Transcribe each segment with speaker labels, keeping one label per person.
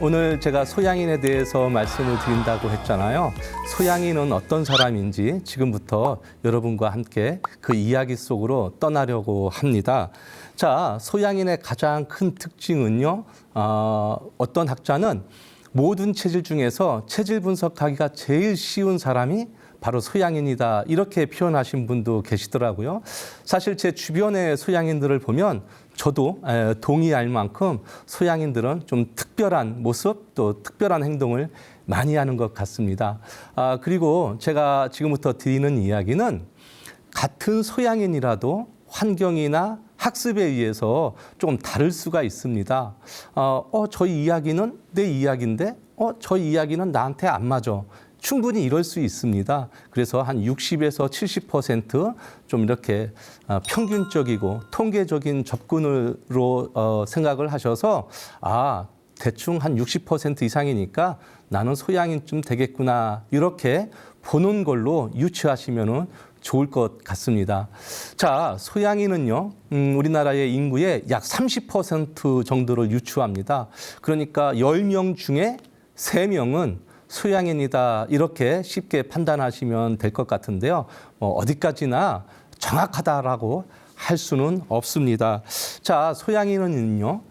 Speaker 1: 오늘 제가 소양인에 대해서 말씀을 드린다고 했잖아요. 소양인은 어떤 사람인지 지금부터 여러분과 함께 그 이야기 속으로 떠나려고 합니다. 자, 소양인의 가장 큰 특징은요. 어떤 학자는 모든 체질 중에서 체질 분석하기가 제일 쉬운 사람이 바로 소양인이다, 이렇게 표현하신 분도 계시더라고요. 사실 제 주변의 소양인들을 보면 저도 동의할 만큼 소양인들은 좀 특별한 모습, 또 특별한 행동을 많이 하는 것 같습니다. 그리고 제가 지금부터 드리는 이야기는 같은 소양인이라도 환경이나 학습에 의해서 조금 다를 수가 있습니다. 저희 이야기는 내 이야기인데 저희 이야기는 나한테 안 맞아. 충분히 이럴 수 있습니다. 그래서 한 60에서 70% 이렇게 평균적이고 통계적인 접근으로 생각을 하셔서 대충 한 60% 이상이니까 나는 소양인쯤 되겠구나, 이렇게 보는 걸로 유추하시면 좋을 것 같습니다. 자, 소양인은요, 우리나라의 인구의 약 30% 정도를 유추합니다. 그러니까 10명 중에 3명은 소양인이다, 이렇게 쉽게 판단하시면 될 것 같은데요. 어디까지나 정확하다라고 할 수는 없습니다. 자, 소양인은요,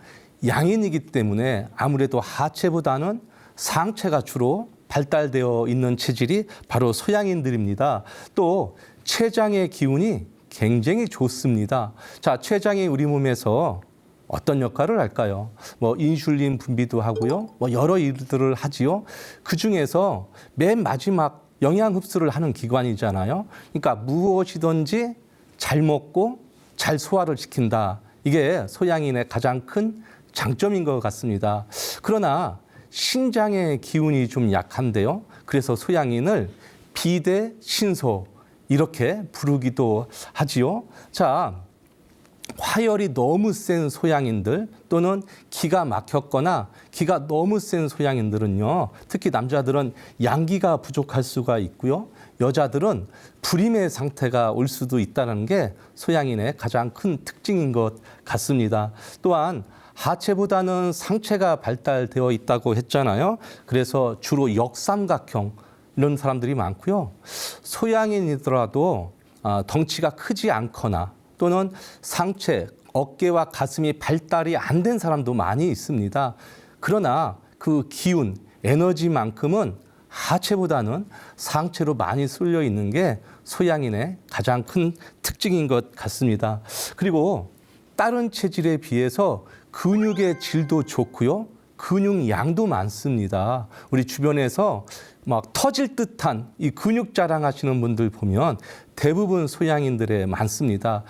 Speaker 1: 양인이기 때문에 아무래도 하체보다는 상체가 주로 발달되어 있는 체질이 바로 소양인들입니다. 또 췌장의 기운이 굉장히 좋습니다. 자, 췌장이 우리 몸에서 어떤 역할을 할까요? 인슐린 분비도 하고요. 여러 일들을 하지요. 그 중에서 맨 마지막 영양 흡수를 하는 기관이잖아요. 그러니까 무엇이든지 잘 먹고 잘 소화를 시킨다. 이게 소양인의 가장 큰 장점인 것 같습니다. 그러나 신장의 기운이 좀 약한데요. 그래서 소양인을 비대신소, 이렇게 부르기도 하지요. 자, 화열이 너무 센 소양인들, 또는 기가 막혔거나 기가 너무 센 소양인들은요, 특히 남자들은 양기가 부족할 수가 있고요, 여자들은 불임의 상태가 올 수도 있다는 게 소양인의 가장 큰 특징인 것 같습니다. 또한 하체보다는 상체가 발달되어 있다고 했잖아요. 그래서 주로 역삼각형, 이런 사람들이 많고요. 소양인이더라도 덩치가 크지 않거나 또는 상체, 어깨와 가슴이 발달이 안 된 사람도 많이 있습니다. 그러나 그 기운, 에너지만큼은 하체보다는 상체로 많이 쏠려 있는 게 소양인의 가장 큰 특징인 것 같습니다. 그리고 다른 체질에 비해서 근육의 질도 좋고요, 근육 양도 많습니다. 우리 주변에서 막 터질 듯한 이 근육 자랑하시는 분들 보면 대부분 소양인들에 많습니다.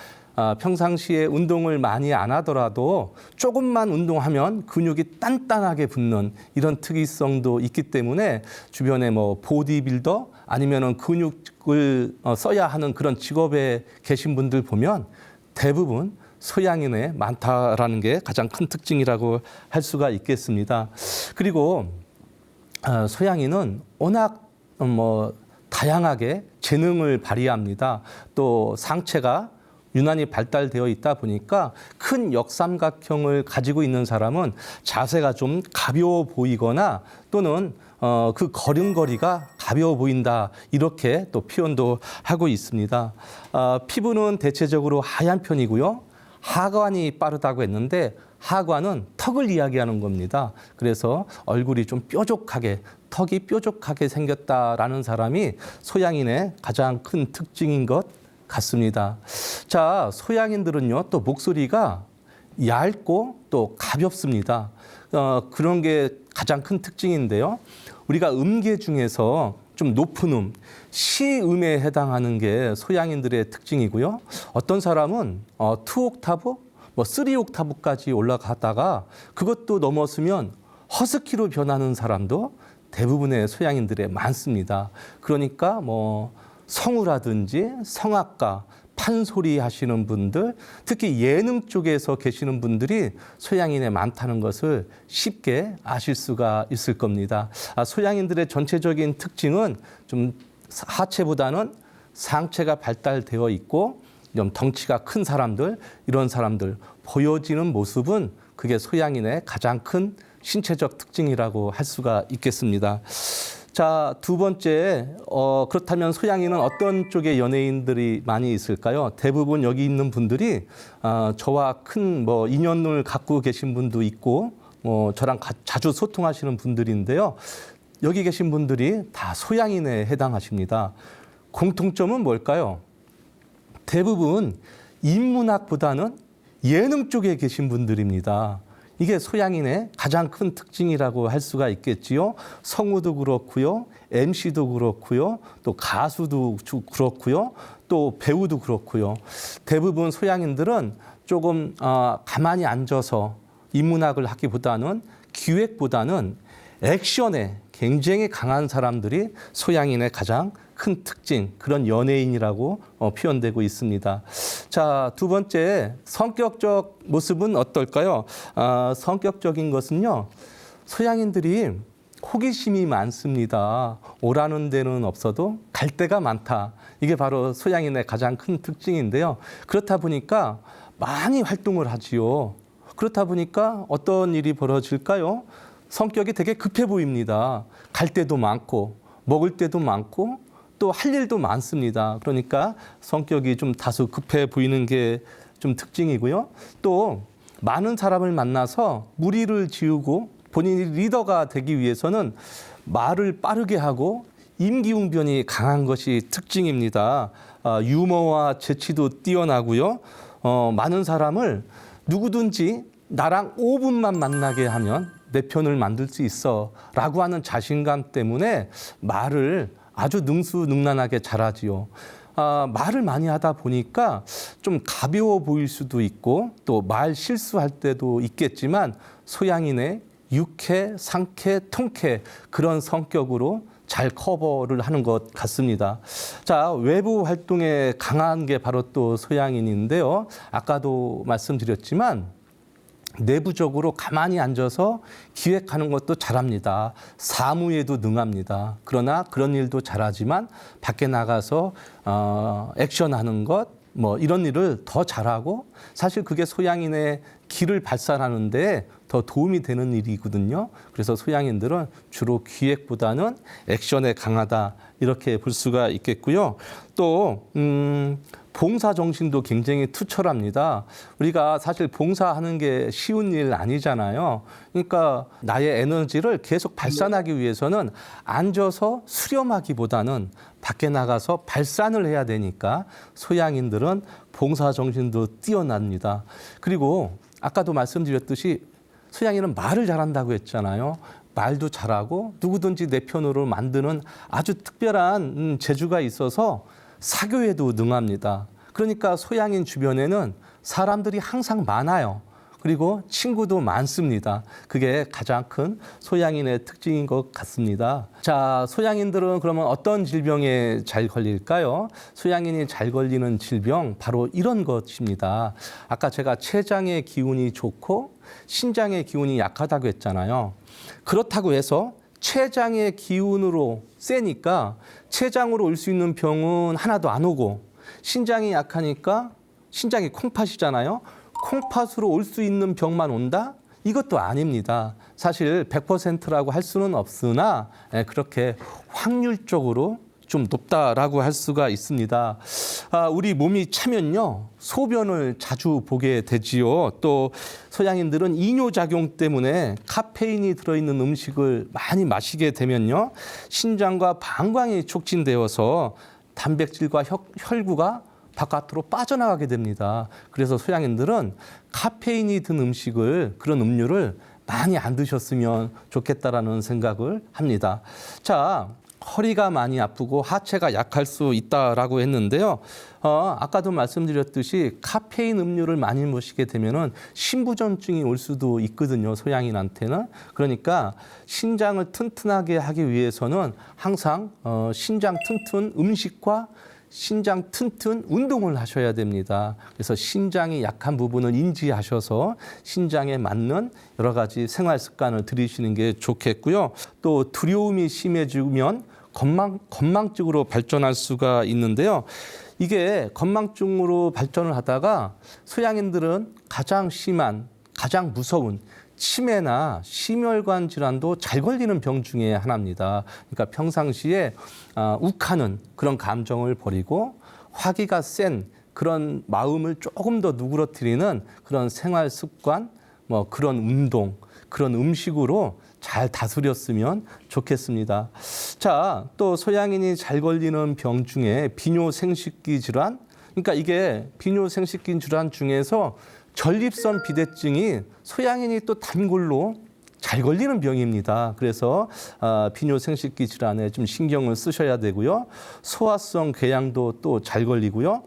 Speaker 1: 평상시에 운동을 많이 안 하더라도 조금만 운동하면 근육이 단단하게 붙는 이런 특이성도 있기 때문에 주변에 보디빌더 아니면은 근육을 써야 하는 그런 직업에 계신 분들 보면 대부분 소양인에 많다라는 게 가장 큰 특징이라고 할 수가 있겠습니다. 그리고 소양인은 워낙 다양하게 재능을 발휘합니다. 또 상체가 유난히 발달되어 있다 보니까 큰 역삼각형을 가지고 있는 사람은 자세가 좀 가벼워 보이거나 또는 그 걸음걸이가 가벼워 보인다, 이렇게 또 표현도 하고 있습니다. 피부는 대체적으로 하얀 편이고요. 하관이 빠르다고 했는데 하관은 턱을 이야기하는 겁니다. 그래서 얼굴이 좀 뾰족하게, 턱이 뾰족하게 생겼다라는 사람이 소양인의 가장 큰 특징인 것 같습니다. 자, 소양인들은요, 또 목소리가 얇고 또 가볍습니다. 그런 게 가장 큰 특징인데요. 우리가 음계 중에서 좀 높은 시음에 해당하는 게 소양인들의 특징이고요. 어떤 사람은 2옥타브, 3옥타브까지 올라가다가 그것도 넘었으면 허스키로 변하는 사람도 대부분의 소양인들에 많습니다. 그러니까 성우라든지 성악가, 판소리 하시는 분들, 특히 예능 쪽에서 계시는 분들이 소양인에 많다는 것을 쉽게 아실 수가 있을 겁니다. 소양인들의 전체적인 특징은 좀 하체보다는 상체가 발달되어 있고 좀 덩치가 큰 사람들, 이런 사람들 보여지는 모습은 그게 소양인의 가장 큰 신체적 특징이라고 할 수가 있겠습니다. 자, 두 번째, 그렇다면 소양인은 어떤 쪽의 연예인들이 많이 있을까요? 대부분 여기 있는 분들이 저와 큰 인연을 갖고 계신 분도 있고 저랑 자주 소통하시는 분들인데요. 여기 계신 분들이 다 소양인에 해당하십니다. 공통점은 뭘까요? 대부분 인문학보다는 예능 쪽에 계신 분들입니다. 이게 소양인의 가장 큰 특징이라고 할 수가 있겠지요. 성우도 그렇고요, MC도 그렇고요, 또 가수도 그렇고요, 또 배우도 그렇고요. 대부분 소양인들은 조금 가만히 앉아서 인문학을 하기보다는 기획보다는 액션에 굉장히 강한 사람들이 소양인의 가장 큰 특징, 그런 연예인이라고 표현되고 있습니다. 자, 두 번째, 성격적 모습은 어떨까요? 성격적인 것은요, 소양인들이 호기심이 많습니다. 오라는 데는 없어도 갈 데가 많다. 이게 바로 소양인의 가장 큰 특징인데요. 그렇다 보니까 많이 활동을 하지요. 그렇다 보니까 어떤 일이 벌어질까요? 성격이 되게 급해 보입니다. 갈 데도 많고, 먹을 데도 많고, 또 할 일도 많습니다. 그러니까 성격이 좀 다소 급해 보이는 게 좀 특징이고요. 또 많은 사람을 만나서 무리를 지우고 본인이 리더가 되기 위해서는 말을 빠르게 하고 임기응변이 강한 것이 특징입니다. 유머와 재치도 뛰어나고요. 많은 사람을 누구든지 나랑 5분만 만나게 하면 내 편을 만들 수 있어 라고 하는 자신감 때문에 말을 아주 능수능란하게 잘하지요. 말을 많이 하다 보니까 좀 가벼워 보일 수도 있고 또 말 실수할 때도 있겠지만 소양인의 유쾌, 상쾌, 통쾌 그런 성격으로 잘 커버를 하는 것 같습니다. 자, 외부 활동에 강한 게 바로 또 소양인인데요. 아까도 말씀드렸지만 내부적으로 가만히 앉아서 기획하는 것도 잘합니다. 사무에도 능합니다. 그러나 그런 일도 잘하지만 밖에 나가서 액션하는 것, 이런 일을 더 잘하고 사실 그게 소양인의 길을 발산하는 데 더 도움이 되는 일이거든요. 그래서 소양인들은 주로 기획보다는 액션에 강하다 이렇게 볼 수가 있겠고요. 또 봉사 정신도 굉장히 투철합니다. 우리가 사실 봉사하는 게 쉬운 일 아니잖아요. 그러니까 나의 에너지를 계속 발산하기 위해서는 앉아서 수렴하기보다는 밖에 나가서 발산을 해야 되니까 소양인들은 봉사 정신도 뛰어납니다. 그리고 아까도 말씀드렸듯이 소양인은 말을 잘한다고 했잖아요. 말도 잘하고 누구든지 내 편으로 만드는 아주 특별한 재주가 있어서 사교에도 능합니다. 그러니까 소양인 주변에는 사람들이 항상 많아요. 그리고 친구도 많습니다. 그게 가장 큰 소양인의 특징인 것 같습니다. 자, 소양인들은 그러면 어떤 질병에 잘 걸릴까요? 소양인이 잘 걸리는 질병 바로 이런 것입니다. 아까 제가 췌장의 기운이 좋고 신장의 기운이 약하다고 했잖아요. 그렇다고 해서 췌장의 기운으로 세니까 췌장으로 올 수 있는 병은 하나도 안 오고 신장이 약하니까 신장이 콩팥이잖아요. 콩팥으로 올 수 있는 병만 온다? 이것도 아닙니다. 사실 100%라고 할 수는 없으나 그렇게 확률적으로 좀 높다라고 할 수가 있습니다. 우리 몸이 차면요 소변을 자주 보게 되지요. 또 소양인들은 이뇨작용 때문에 카페인이 들어있는 음식을 많이 마시게 되면요 신장과 방광이 촉진되어서 단백질과 혈구가 바깥으로 빠져나가게 됩니다. 그래서 소양인들은 카페인이 든 음식을 그런 음료를 많이 안 드셨으면 좋겠다라는 생각을 합니다. 자, 허리가 많이 아프고 하체가 약할 수 있다라고 했는데요. 아까도 말씀드렸듯이 카페인 음료를 많이 마시게 되면은 신부전증이 올 수도 있거든요. 소양인한테는. 그러니까 신장을 튼튼하게 하기 위해서는 항상 신장 튼튼 음식과 신장 튼튼 운동을 하셔야 됩니다. 그래서 신장이 약한 부분을 인지하셔서 신장에 맞는 여러 가지 생활 습관을 들이시는 게 좋겠고요. 또 두려움이 심해지면 건망증으로 발전할 수가 있는데요. 이게 건망증으로 발전을 하다가 소양인들은 가장 심한, 가장 무서운 치매나 심혈관 질환도 잘 걸리는 병 중에 하나입니다. 그러니까 평상시에 욱하는 그런 감정을 버리고 화기가 센 그런 마음을 조금 더 누그러뜨리는 그런 생활 습관, 뭐 그런 운동, 그런 음식으로 잘 다스렸으면 좋겠습니다. 자, 또 소양인이 잘 걸리는 병 중에 비뇨생식기 질환, 그러니까 이게 비뇨생식기 질환 중에서 전립선 비대증이 소양인이 또 단골로 잘 걸리는 병입니다. 그래서 비뇨생식기 질환에 좀 신경을 쓰셔야 되고요. 소화성 궤양도 또 잘 걸리고요.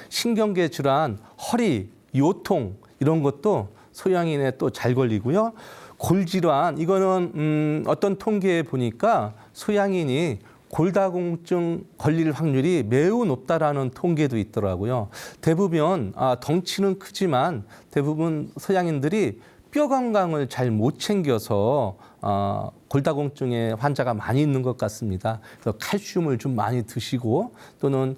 Speaker 1: 신경계 질환, 허리, 요통 이런 것도 소양인에 또 잘 걸리고요. 골질환, 이거는 어떤 통계에 보니까 소양인이 골다공증 걸릴 확률이 매우 높다라는 통계도 있더라고요. 대부분 덩치는 크지만 대부분 소양인들이 뼈 건강을 잘 못 챙겨서 골다공증의 환자가 많이 있는 것 같습니다. 그래서 칼슘을 좀 많이 드시고 또는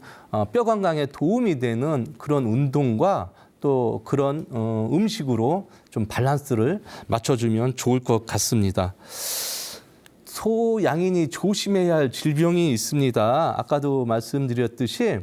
Speaker 1: 뼈 건강에 도움이 되는 그런 운동과 또 그런 음식으로 좀 밸런스를 맞춰주면 좋을 것 같습니다. 소양인이 조심해야 할 질병이 있습니다. 아까도 말씀드렸듯이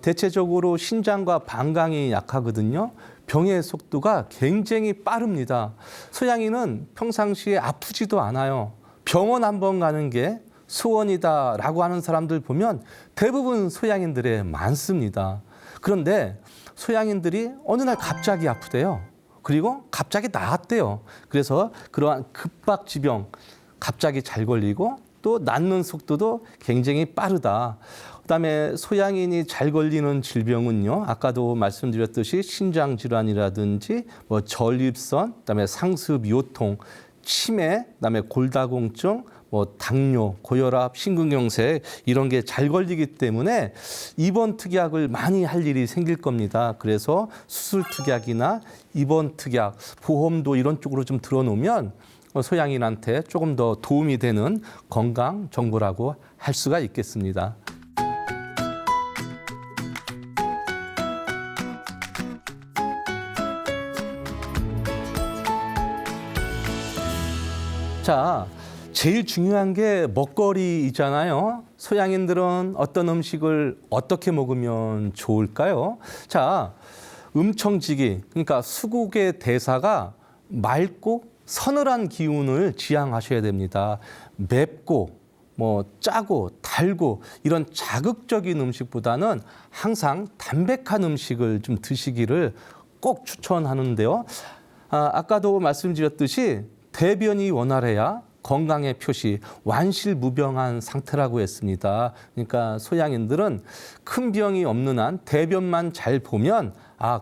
Speaker 1: 대체적으로 신장과 방광이 약하거든요. 병의 속도가 굉장히 빠릅니다. 소양인은 평상시에 아프지도 않아요. 병원 한번 가는 게 소원이다라고 하는 사람들 보면 대부분 소양인들에 많습니다. 그런데 소양인들이 어느 날 갑자기 아프대요. 그리고 갑자기 나았대요. 그래서 그러한 급박지병 갑자기 잘 걸리고 또 낫는 속도도 굉장히 빠르다. 그다음에 소양인이 잘 걸리는 질병은요. 아까도 말씀드렸듯이 신장 질환이라든지 뭐 전립선, 그다음에 상습 요통, 치매, 그다음에 골다공증, 뭐 당뇨, 고혈압, 심근경색 이런 게 잘 걸리기 때문에 입원 특약을 많이 할 일이 생길 겁니다. 그래서 수술 특약이나 입원 특약, 보험도 이런 쪽으로 좀 들어놓으면 소양인한테 조금 더 도움이 되는 건강 정보라고 할 수가 있겠습니다. 자, 제일 중요한 게 먹거리이잖아요. 소양인들은 어떤 음식을 어떻게 먹으면 좋을까요? 자, 음청지기, 그러니까 수국의 대사가 맑고 서늘한 기운을 지향하셔야 됩니다. 맵고 뭐 짜고 달고 이런 자극적인 음식보다는 항상 담백한 음식을 좀 드시기를 꼭 추천하는데요. 아까도 말씀드렸듯이 대변이 원활해야 건강의 표시, 완실무병한 상태라고 했습니다. 그러니까 소양인들은 큰 병이 없는 한 대변만 잘 보면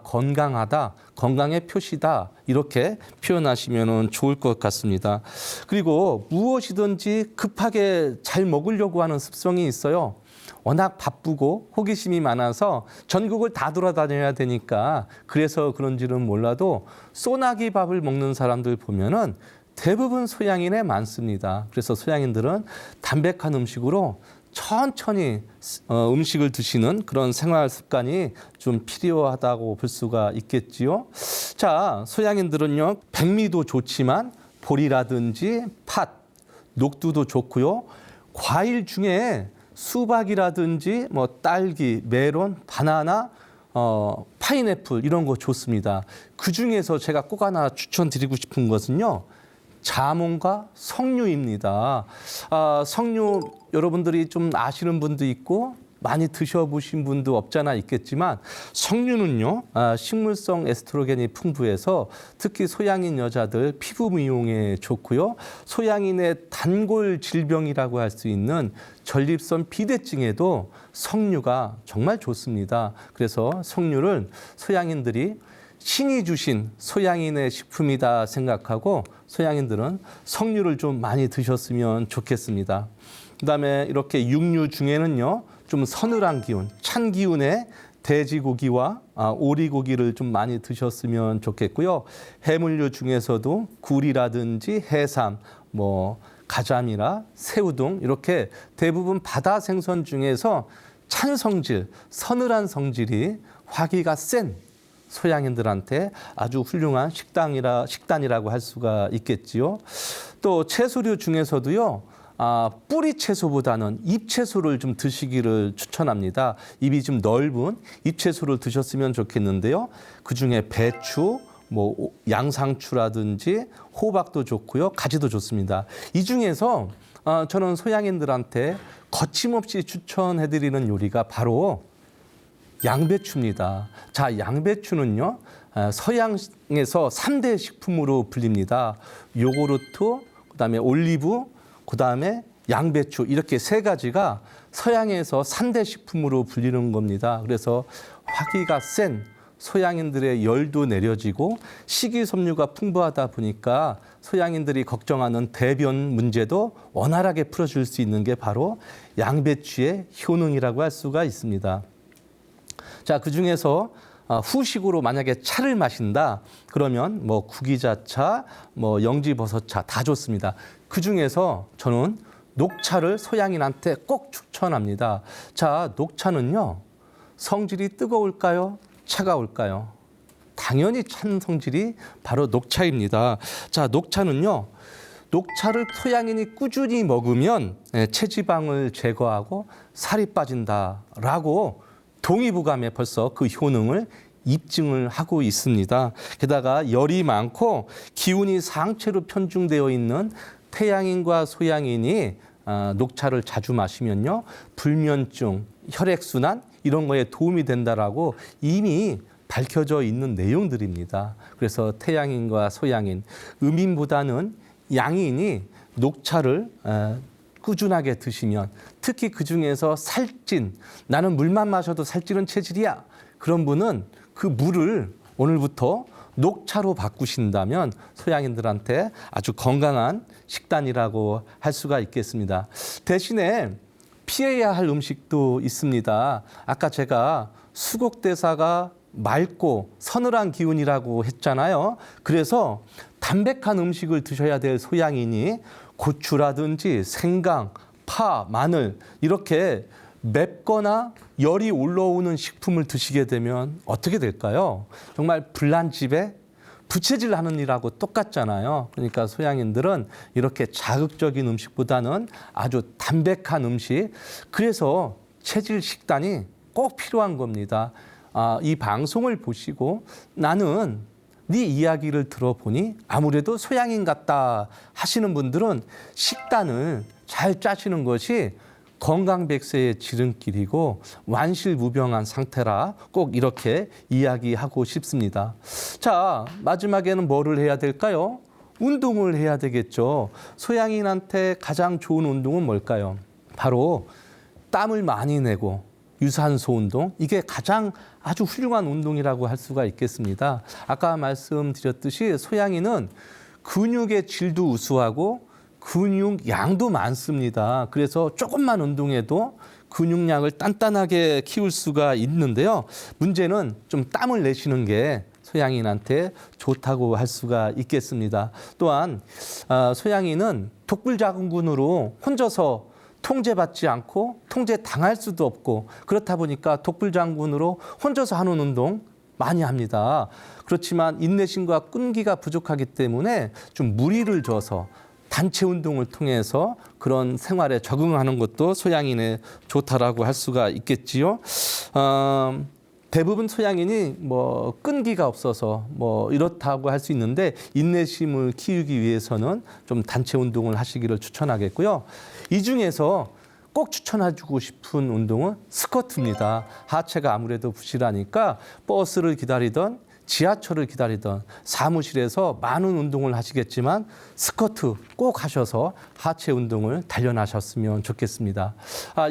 Speaker 1: 건강하다, 건강의 표시다 이렇게 표현하시면 좋을 것 같습니다. 그리고 무엇이든지 급하게 잘 먹으려고 하는 습성이 있어요. 워낙 바쁘고 호기심이 많아서 전국을 다 돌아다녀야 되니까 그래서 그런지는 몰라도 소나기 밥을 먹는 사람들 보면은 대부분 소양인에 많습니다. 그래서 소양인들은 담백한 음식으로 천천히 음식을 드시는 그런 생활 습관이 좀 필요하다고 볼 수가 있겠지요. 자, 소양인들은요, 백미도 좋지만 보리라든지 팥, 녹두도 좋고요. 과일 중에 수박이라든지 뭐 딸기, 메론, 바나나, 파인애플 이런 거 좋습니다. 그 중에서 제가 꼭 하나 추천드리고 싶은 것은요. 자몽과 석류입니다. 석류 여러분들이 좀 아시는 분도 있고 많이 드셔보신 분도 없잖아 있겠지만 석류는요. 식물성 에스트로겐이 풍부해서 특히 소양인 여자들 피부 미용에 좋고요. 소양인의 단골 질병이라고 할 수 있는 전립선 비대증에도 석류가 정말 좋습니다. 그래서 석류를 소양인들이 신이 주신 소양인의 식품이다 생각하고 소양인들은 석류를 좀 많이 드셨으면 좋겠습니다. 그다음에 이렇게 육류 중에는요. 좀 서늘한 기운, 찬 기운에 돼지고기와 오리고기를 좀 많이 드셨으면 좋겠고요. 해물류 중에서도 굴이라든지 해삼, 뭐 가자미나 새우 등 이렇게 대부분 바다 생선 중에서 찬 성질, 서늘한 성질이 화기가 센 소양인들한테 아주 훌륭한 식단이라고 할 수가 있겠지요. 또 채소류 중에서도요. 뿌리 채소보다는 잎 채소를 좀 드시기를 추천합니다. 잎이 좀 넓은 잎 채소를 드셨으면 좋겠는데요. 그중에 배추, 뭐 양상추라든지 호박도 좋고요. 가지도 좋습니다. 이 중에서 저는 소양인들한테 거침없이 추천해드리는 요리가 바로 양배추입니다. 자, 양배추는요. 서양에서 3대 식품으로 불립니다. 요구르트, 그다음에 올리브, 그다음에 양배추 이렇게 세 가지가 서양에서 3대 식품으로 불리는 겁니다. 그래서 화기가 센 소양인들의 열도 내려지고 식이섬유가 풍부하다 보니까 소양인들이 걱정하는 대변 문제도 원활하게 풀어줄 수 있는 게 바로 양배추의 효능이라고 할 수가 있습니다. 자, 그중에서 후식으로 만약에 차를 마신다 그러면 뭐 구기자차, 뭐 영지버섯차 다 좋습니다. 그중에서 저는 녹차를 소양인한테 꼭 추천합니다. 자, 녹차는요. 성질이 뜨거울까요? 차가울까요? 당연히 찬 성질이 바로 녹차입니다. 자, 녹차는요. 녹차를 소양인이 꾸준히 먹으면 체지방을 제거하고 살이 빠진다라고 동의보감에 벌써 그 효능을 입증을 하고 있습니다. 게다가 열이 많고 기운이 상체로 편중되어 있는 태양인과 소양인이 녹차를 자주 마시면요. 불면증, 혈액순환 이런 거에 도움이 된다라고 이미 밝혀져 있는 내용들입니다. 그래서 태양인과 소양인, 음인보다는 양인이 녹차를 꾸준하게 드시면 특히 그중에서 살찐, 나는 물만 마셔도 살찌는 체질이야. 그런 분은 그 물을 오늘부터 녹차로 바꾸신다면 소양인들한테 아주 건강한 식단이라고 할 수가 있겠습니다. 대신에 피해야 할 음식도 있습니다. 아까 제가 수국대사가 맑고 서늘한 기운이라고 했잖아요. 그래서 담백한 음식을 드셔야 될 소양인이 고추라든지 생강, 파, 마늘 이렇게 맵거나 열이 올라오는 식품을 드시게 되면 어떻게 될까요? 정말 불난 집에 부채질 하는 일하고 똑같잖아요. 그러니까 소양인들은 이렇게 자극적인 음식보다는 아주 담백한 음식, 그래서 체질 식단이 꼭 필요한 겁니다. 이 방송을 보시고 나는 네 이야기를 들어보니 아무래도 소양인 같다 하시는 분들은 식단을 잘 짜시는 것이 건강백세의 지름길이고 완실무병한 상태라 꼭 이렇게 이야기하고 싶습니다. 자, 마지막에는 뭐를 해야 될까요? 운동을 해야 되겠죠. 소양인한테 가장 좋은 운동은 뭘까요? 바로 땀을 많이 내고 유산소 운동, 이게 가장 아주 훌륭한 운동이라고 할 수가 있겠습니다. 아까 말씀드렸듯이 소양인은 근육의 질도 우수하고 근육 양도 많습니다. 그래서 조금만 운동해도 근육량을 단단하게 키울 수가 있는데요. 문제는 좀 땀을 내시는 게 소양인한테 좋다고 할 수가 있겠습니다. 또한 소양인은 독불장군으로 혼자서 통제받지 않고 통제당할 수도 없고 그렇다 보니까 독불장군으로 혼자서 하는 운동 많이 합니다. 그렇지만 인내심과 끈기가 부족하기 때문에 좀 무리를 줘서 단체 운동을 통해서 그런 생활에 적응하는 것도 소양인에 좋다라고 할 수가 있겠지요. 대부분 소양인이 뭐 끈기가 없어서 뭐 이렇다고 할 수 있는데 인내심을 키우기 위해서는 좀 단체 운동을 하시기를 추천하겠고요. 이 중에서 꼭 추천해주고 싶은 운동은 스쿼트입니다. 하체가 아무래도 부실하니까 버스를 기다리던 지하철을 기다리던 사무실에서 많은 운동을 하시겠지만 스쿼트 꼭 하셔서 하체 운동을 단련하셨으면 좋겠습니다.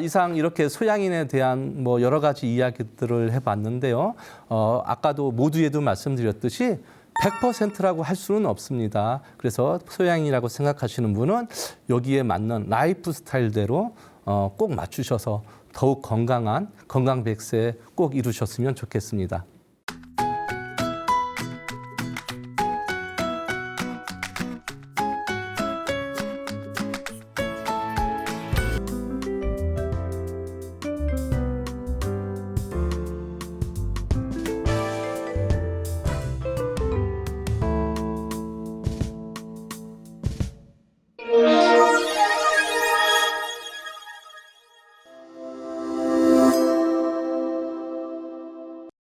Speaker 1: 이상 이렇게 소양인에 대한 뭐 여러 가지 이야기들을 해봤는데요. 아까도 모두에도 말씀드렸듯이 100%라고 할 수는 없습니다. 그래서 소양인이라고 생각하시는 분은 여기에 맞는 라이프 스타일대로 꼭 맞추셔서 더욱 건강한 건강 백세 꼭 이루셨으면 좋겠습니다.